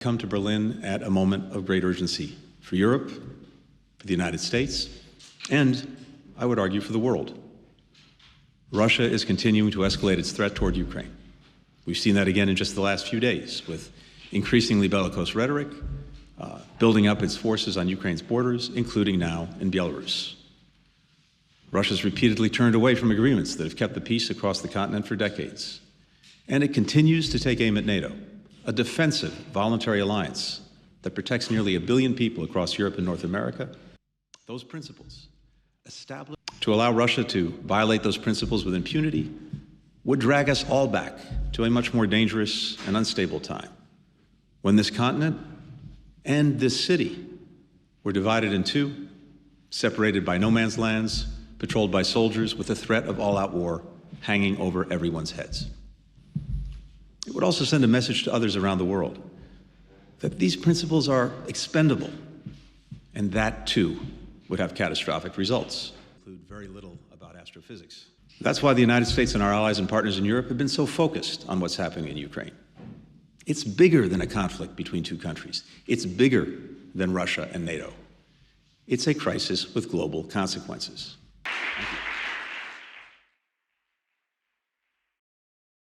Come to Berlin at a moment of great urgency for Europe, for the United States, and, I would argue, for the world. Russia is continuing to escalate its threat toward Ukraine. We've seen that again in just the last few days with increasingly bellicose rhetoric, building up its forces on Ukraine's borders, including now in Belarus. Russia's repeatedly turned away from agreements that have kept the peace across the continent for decades. And it continues to take aim at NATO, a defensive voluntary alliance that protects nearly 1 billion people across Europe and North America. Those principles, established to allow Russia to violate those principles with impunity, would drag us all back to a much more dangerous and unstable time, when this continent and this city were divided in two, separated by no man's lands, patrolled by soldiers, with the threat of all-out war hanging over everyone's heads. It would also send a message to others around the world that these principles are expendable, and that, too, would have catastrophic results. Include very little about astrophysics. That's why the United States and our allies and partners in Europe have been so focused on what's happening in Ukraine. It's bigger than a conflict between two countries. It's bigger than Russia and NATO. It's a crisis with global consequences.